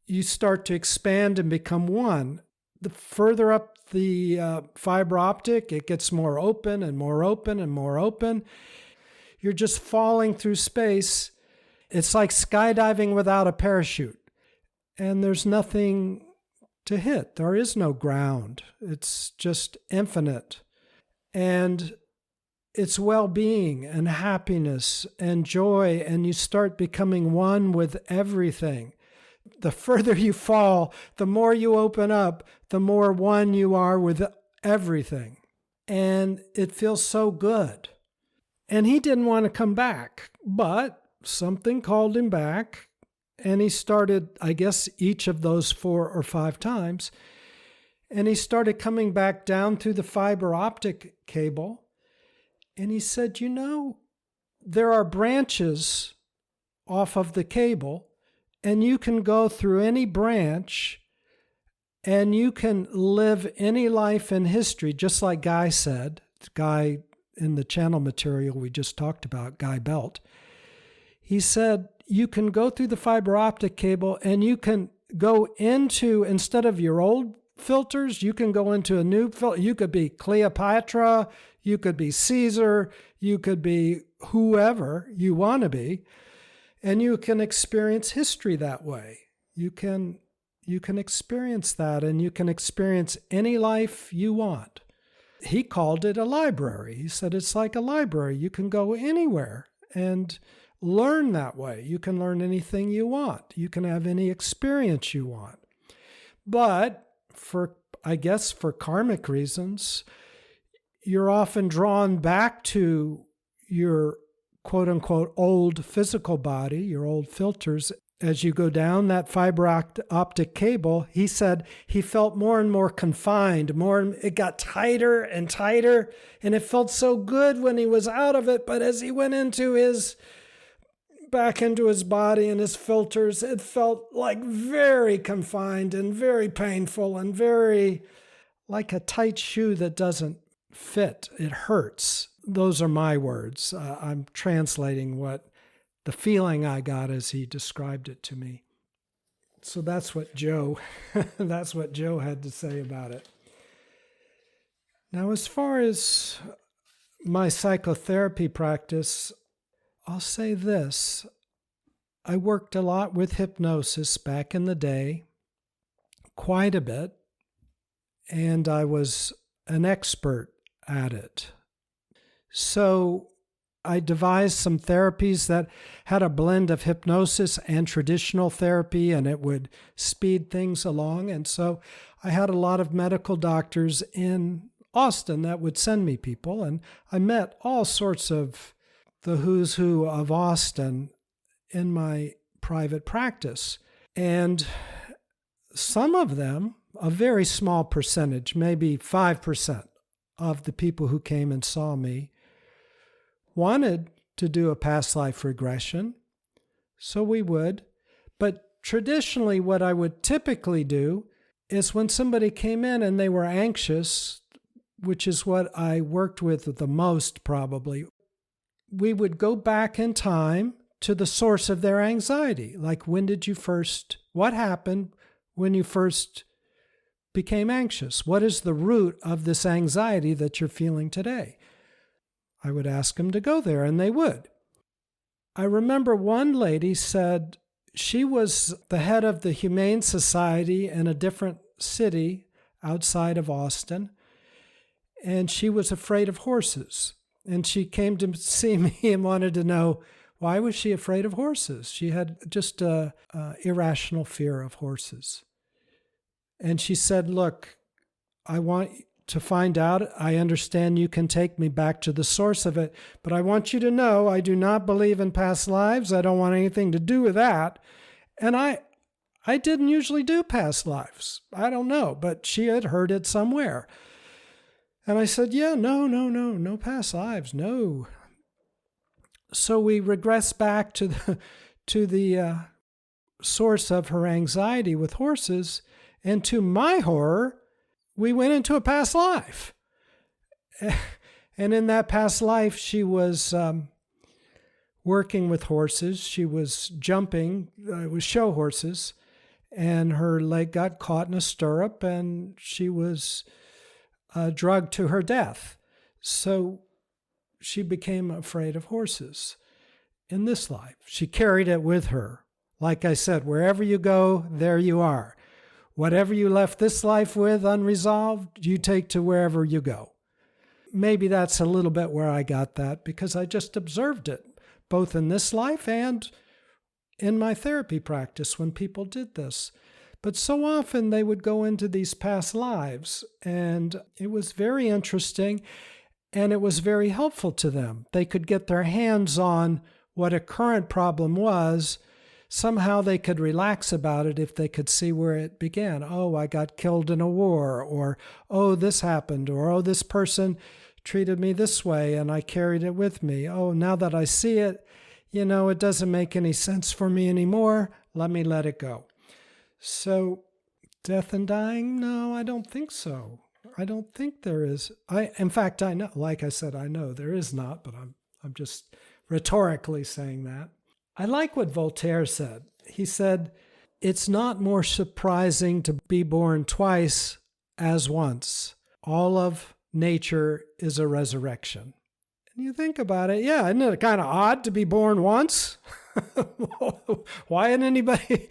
You start to expand and become one. The further up the fiber optic, it gets more open and more open and more open. You're just falling through space. It's like skydiving without a parachute. And there's nothing to hit. There is no ground. It's just infinite. And it's well-being and happiness and joy, and you start becoming one with everything. The further you fall, the more you open up, the more one you are with everything. And it feels so good. And he didn't want to come back, but something called him back. And he started, I guess, each of those 4 or 5 times. And he started coming back down through the fiber optic cable. And he said, there are branches off of the cable, and you can go through any branch, and you can live any life in history, just like Guy said, the guy in the channel material we just talked about, Guy Belt. He said, you can go through the fiber optic cable, and you can go into, instead of your old filters, you can go into a new filter. You could be Cleopatra, you could be Caesar, you could be whoever you want to be, and you can experience history that way. You can experience that, and you can experience any life you want. He called it a library. He said it's like a library. You can go anywhere and learn that way. You can learn anything you want. You can have any experience you want. But I guess for karmic reasons, you're often drawn back to your quote unquote old physical body, your old filters. As you go down that fiber optic cable, he said he felt more and more confined, it got tighter and tighter, and it felt so good when he was out of it. But as he went back into his body and his filters, it felt like very confined and very painful and very like a tight shoe that doesn't fit. It hurts. Those are my words. I'm translating the feeling I got as he described it to me. So that's what Joe had to say about it. Now, as far as my psychotherapy practice, I'll say this. I worked a lot with hypnosis back in the day, quite a bit, and I was an expert at it. So I devised some therapies that had a blend of hypnosis and traditional therapy, and it would speed things along. And so I had a lot of medical doctors in Austin that would send me people, and I met all sorts of the who's who of Austin in my private practice. And some of them, a very small percentage, maybe 5% of the people who came and saw me, wanted to do a past life regression. So we would. But traditionally, what I would typically do is when somebody came in and they were anxious, which is what I worked with the most probably, we would go back in time to the source of their anxiety. Like, what happened when you first became anxious? What is the root of this anxiety that you're feeling today? I would ask them to go there, and they would. I remember one lady said she was the head of the Humane Society in a different city outside of Austin, and she was afraid of horses. And she came to see me and wanted to know, why was she afraid of horses? She had just an irrational fear of horses. And she said, look, I want to find out. I understand you can take me back to the source of it, but I want you to know I do not believe in past lives. I don't want anything to do with that. And I didn't usually do past lives. I don't know, but she had heard it somewhere. And I said, yeah, no past lives, no. So we regress back to the source of her anxiety with horses, and to my horror, we went into a past life. And in that past life, she was working with horses. She was jumping, it was show horses, and her leg got caught in a stirrup, and she was drugged to her death. So she became afraid of horses in this life. She carried it with her. Like I said, wherever you go, there you are. Whatever you left this life with unresolved, you take to wherever you go. Maybe that's a little bit where I got that, because I just observed it, both in this life and in my therapy practice when people did this. But so often they would go into these past lives, and it was very interesting. And it was very helpful to them. They could get their hands on what a current problem was. Somehow they could relax about it if they could see where it began. Oh, I got killed in a war, or oh, this happened, or oh, this person treated me this way and I carried it with me. Oh, now that I see it, it doesn't make any sense for me anymore. Let me let it go. So death and dying? No, I don't think so. I don't think there is. In fact, I know, like I said, I know there is not, but I'm just rhetorically saying that. I like what Voltaire said. He said, "It's not more surprising to be born twice as once. All of nature is a resurrection." And you think about it, yeah, isn't it kind of odd to be born once? Why isn't anybody,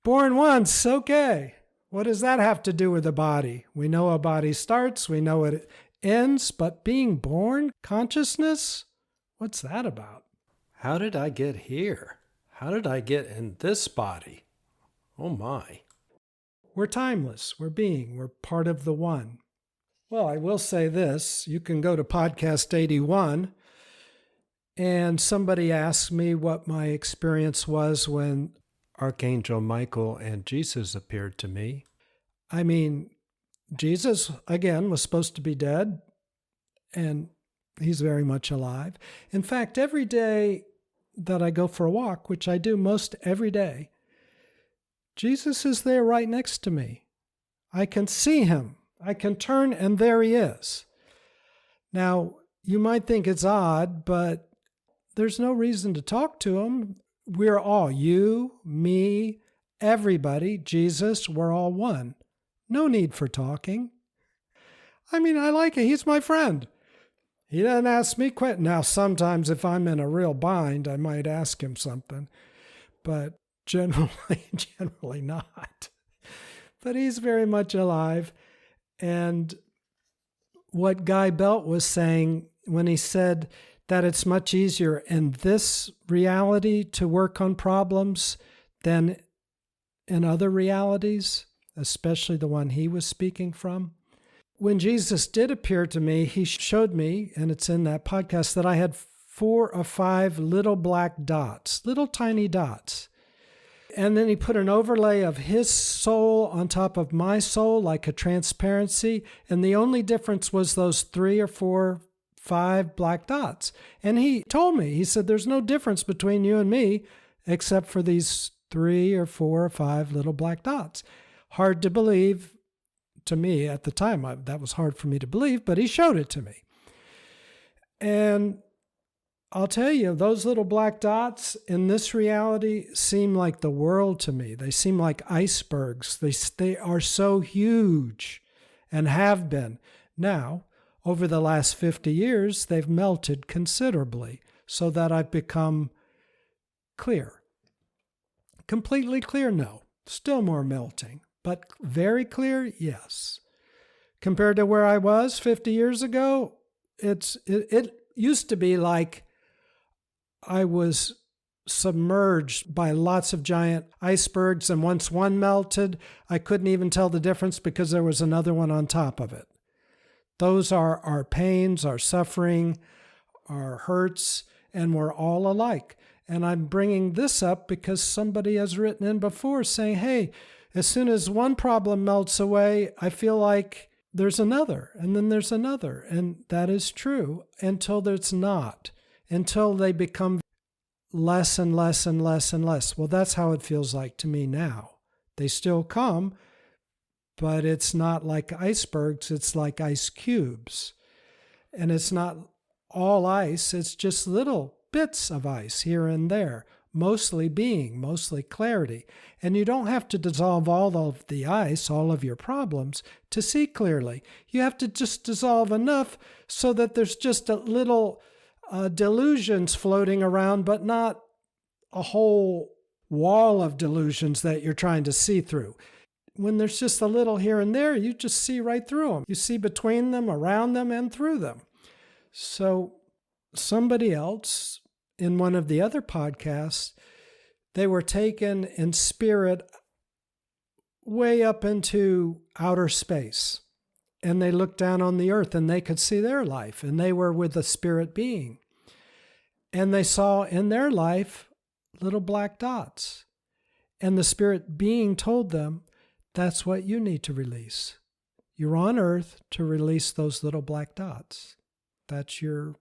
born once? Okay. What does that have to do with the body? We know a body starts, we know it ends, but being born, consciousness, what's that about? How did I get here? How did I get in this body? Oh my. We're timeless. We're being. We're part of the one. Well, I will say this. You can go to podcast 81, and somebody asked me what my experience was when Archangel Michael and Jesus appeared to me. I mean, Jesus, again, was supposed to be dead, and he's very much alive. In fact, every day that I go for a walk, which I do most every day, Jesus is there right next to me. I can see him. I can turn, and there he is. Now, you might think it's odd, but there's no reason to talk to him. We're all, you, me, everybody, Jesus, we're all one. No need for talking. I mean, I like it. He's my friend. He doesn't ask me questions. Now, sometimes if I'm in a real bind, I might ask him something, but generally not. But he's very much alive. And what Guy Belt was saying when he said that it's much easier in this reality to work on problems than in other realities, especially the one he was speaking from. When Jesus did appear to me, he showed me, and it's in that podcast, that I had 4 or 5 little black dots, little tiny dots. And then he put an overlay of his soul on top of my soul, like a transparency. And the only difference was those 3 or 4, 5 black dots. And he told me, he said, there's no difference between you and me except for these 3 or 4 or 5 little black dots. Hard to believe to me at the time. That was hard for me to believe, but he showed it to me. And I'll tell you, those little black dots in this reality seem like the world to me. They seem like icebergs. They are so huge and have been. Now, over the last 50 years, they've melted considerably so that I've become clear. Completely clear? No. Still more melting. But very clear? Yes. Compared to where I was 50 years ago, it used to be like I was submerged by lots of giant icebergs, and once one melted, I couldn't even tell the difference because there was another one on top of it. Those are our pains, our suffering, our hurts, and we're all alike. And I'm bringing this up because somebody has written in before saying, hey, as soon as one problem melts away, I feel like there's another, and then there's another. And that is true until there's not. Until they become less and less and less and less. Well, that's how it feels like to me now. They still come, but it's not like icebergs, it's like ice cubes. And it's not all ice, it's just little bits of ice here and there, mostly being, mostly clarity. And you don't have to dissolve all of the ice, all of your problems, to see clearly. You have to just dissolve enough so that there's just a little delusions floating around, but not a whole wall of delusions that you're trying to see through. When there's just a little here and there, you just see right through them. You see between them, around them, and through them. So somebody else in one of the other podcasts, they were taken in spirit way up into outer space. and they looked down on the earth and they could see their life, and they were with a spirit being. And they saw in their life little black dots. And the spirit being told them, that's what you need to release. You're on earth to release those little black dots. That's your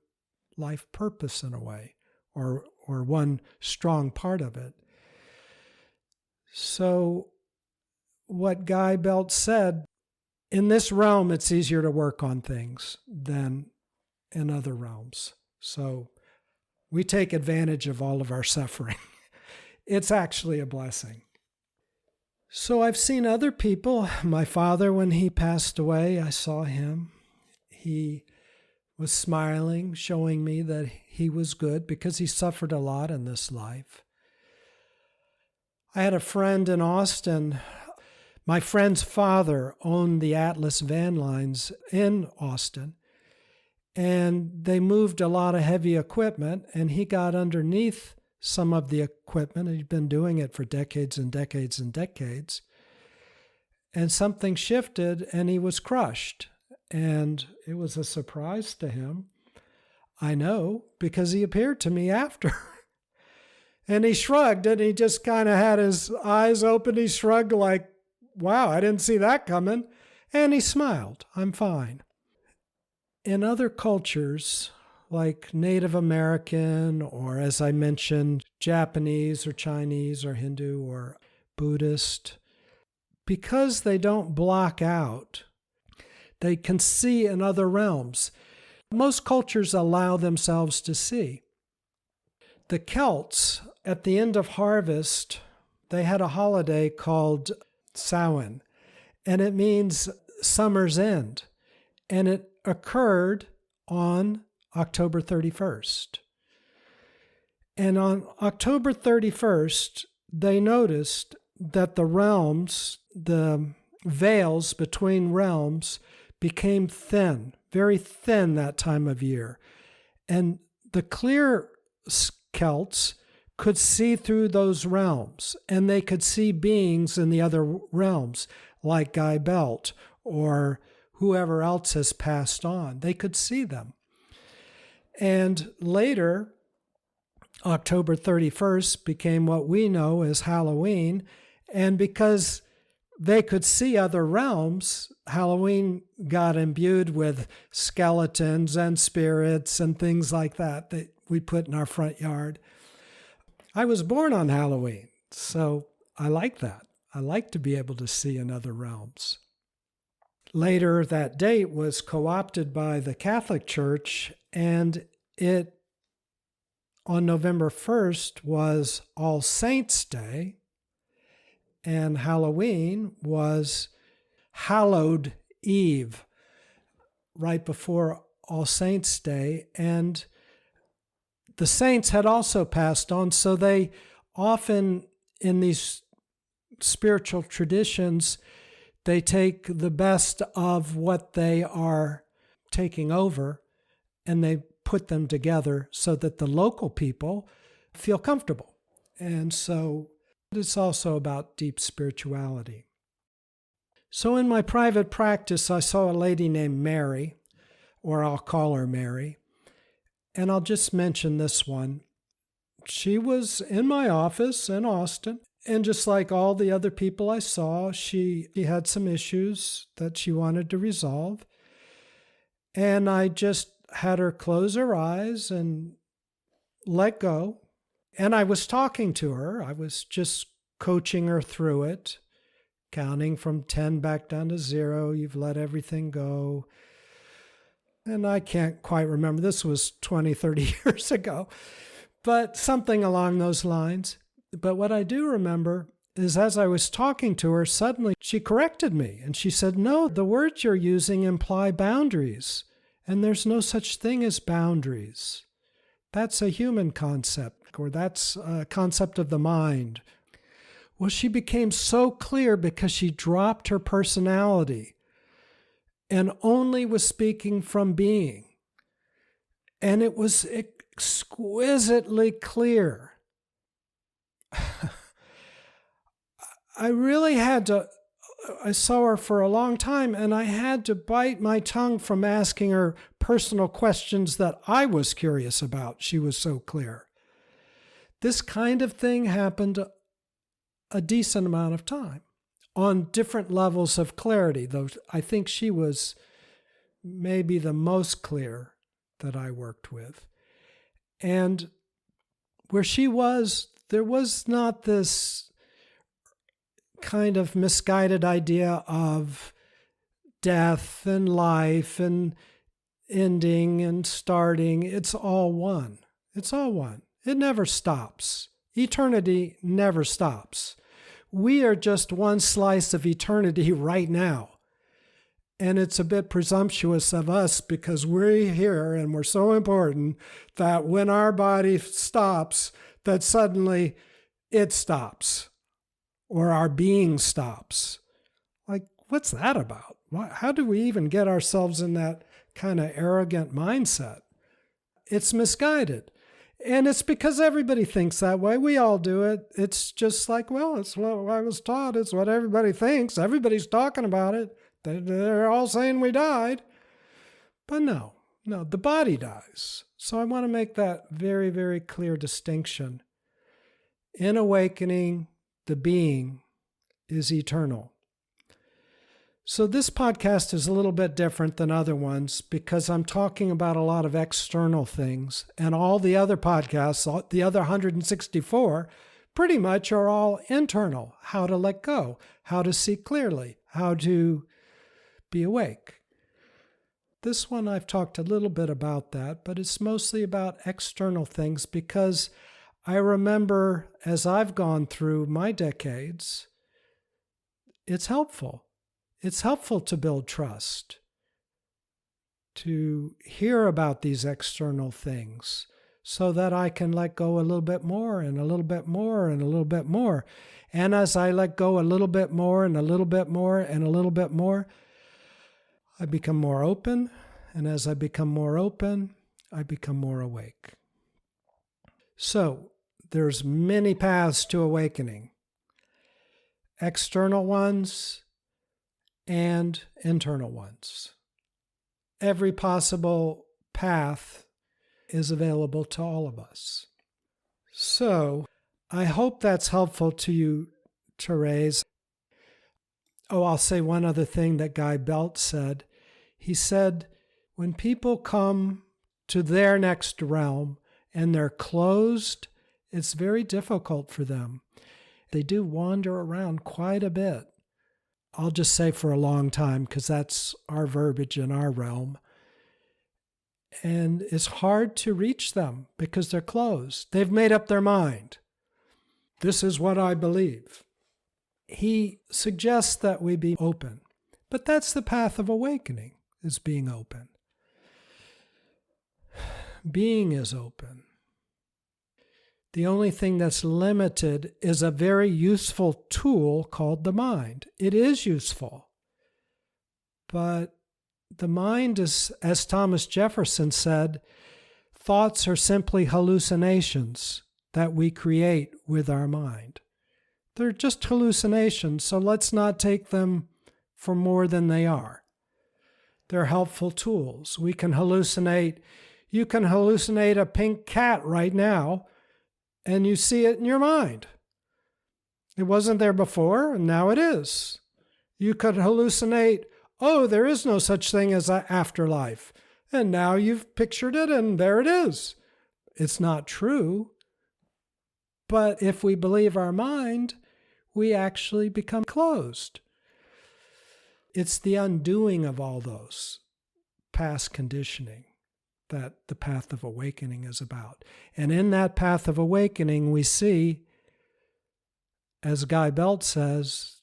life purpose in a way, or one strong part of it. So what Guy Belt said, in this realm, it's easier to work on things than in other realms. So we take advantage of all of our suffering. It's actually a blessing. So I've seen other people. My father, when he passed away, I saw him. He was smiling, showing me that he was good because he suffered a lot in this life. I had a friend in Austin. My friend's father owned the Atlas van lines in Austin, and they moved a lot of heavy equipment, and he got underneath some of the equipment. He'd been doing it for decades and decades and decades. And something shifted and he was crushed. And it was a surprise to him. I know, because he appeared to me after. And he shrugged, and he just kind of had his eyes open. He shrugged like, wow, I didn't see that coming. And he smiled. I'm fine. In other cultures, like Native American, or as I mentioned, Japanese or Chinese or Hindu or Buddhist, because they don't block out, they can see in other realms. Most cultures allow themselves to see. The Celts, at the end of harvest, they had a holiday called Samhain, and it means summer's end. And it occurred on October 31st. And on October 31st, they noticed that the realms, the veils between realms, became thin, very thin that time of year. And the clear Celts could see through those realms, and they could see beings in the other realms, like Guy Belt or whoever else has passed on. They could see them. And later, October 31st became what we know as Halloween. And because they could see other realms, Halloween got imbued with skeletons and spirits and things like that we put in our front yard. I was born on Halloween, so I like that. I like to be able to see in other realms. Later, that date was co-opted by the Catholic Church, and it, on November 1st, was All Saints' Day, and Halloween was Hallowed Eve, right before All Saints' Day, and the saints had also passed on, so they often, in these spiritual traditions, they take the best of what they are taking over and they put them together so that the local people feel comfortable. And so it's also about deep spirituality. So in my private practice, I saw a lady named Mary, or I'll call her Mary. And I'll just mention this one. She was in my office in Austin, and just like all the other people I saw, she had some issues that she wanted to resolve. And I just had her close her eyes and let go. And I was talking to her. I was just coaching her through it, counting from 10 back down to 0. You've let everything go. And I can't quite remember. This was 20, 30 years ago, but something along those lines. But what I do remember is as I was talking to her, suddenly she corrected me and she said, no, the words you're using imply boundaries, and there's no such thing as boundaries. That's a human concept, or that's a concept of the mind. Well, she became so clear because she dropped her personality and only was speaking from being. And it was exquisitely clear. I really had to I saw her for a long time, and I had to bite my tongue from asking her personal questions that I was curious about. She was so clear. This kind of thing happened a decent amount of time on different levels of clarity, though I think she was maybe the most clear that I worked with. And where she was, there was not this kind of misguided idea of death and life and ending and starting. It's all one. It's all one. It never stops. Eternity never stops. We are just one slice of eternity right now. And it's a bit presumptuous of us because we're here and we're so important that when our body stops, that suddenly it stops or our being stops. Like, what's that about? How do we even get ourselves in that kind of arrogant mindset? It's misguided. And it's because everybody thinks that way. We all do it. It's just like, well, it's what I was taught. It's what everybody thinks. Everybody's talking about it. They're all saying we died. But no, the body dies. So I want to make that very, very clear distinction. In awakening, the being is eternal. So this podcast is a little bit different than other ones because I'm talking about a lot of external things, and all the other podcasts, the other 164, pretty much are all internal. How to let go, how to see clearly, how to be awake. This one I've talked a little bit about that, but it's mostly about external things because I remember as I've gone through my decades, it's helpful. It's helpful to build trust, to hear about these external things so that I can let go a little bit more and a little bit more and a little bit more. And as I let go a little bit more and a little bit more and a little bit more, I become more open. And as I become more open, I become more awake. So there's many paths to awakening. External ones and internal ones. Every possible path is available to all of us. So I hope that's helpful to you, Therese. Oh, I'll say one other thing that Guy Belt said. He said, when people come to their next realm and they're closed, it's very difficult for them. They do wander around quite a bit. I'll just say for a long time because that's our verbiage in our realm. And it's hard to reach them because they're closed. They've made up their mind. This is what I believe. He suggests that we be open. But that's the path of awakening, is being open. Being is open. The only thing that's limited is a very useful tool called the mind. It is useful. But the mind is, as Thomas Jefferson said, thoughts are simply hallucinations that we create with our mind. They're just hallucinations, so let's not take them for more than they are. They're helpful tools. We can hallucinate. You can hallucinate a pink cat right now, and you see it in your mind. It wasn't there before, and now it is. You could hallucinate, oh, there is no such thing as an afterlife. And now you've pictured it, and there it is. It's not true. But if we believe our mind, we actually become closed. It's the undoing of all those past conditioning that the path of awakening is about. And in that path of awakening, we see, as Guy Belt says,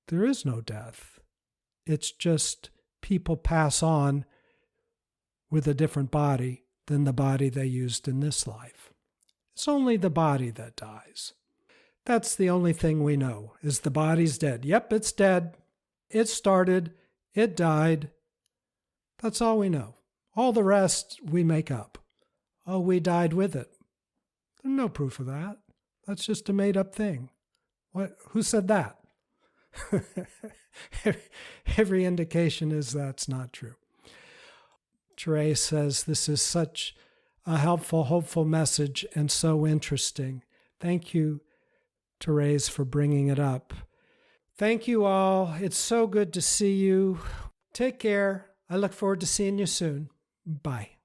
there is no death. It's just people pass on with a different body than the body they used in this life. It's only the body that dies. That's the only thing we know, is the body's dead. Yep, it's dead. It started. It died. That's all we know. All the rest we make up. Oh, we died with it. There's no proof of that. That's just a made-up thing. What? Who said that? Every indication is that's not true. Therese says, this is such a helpful, hopeful message and so interesting. Thank you, Therese, for bringing it up. Thank you all. It's so good to see you. Take care. I look forward to seeing you soon. Bye.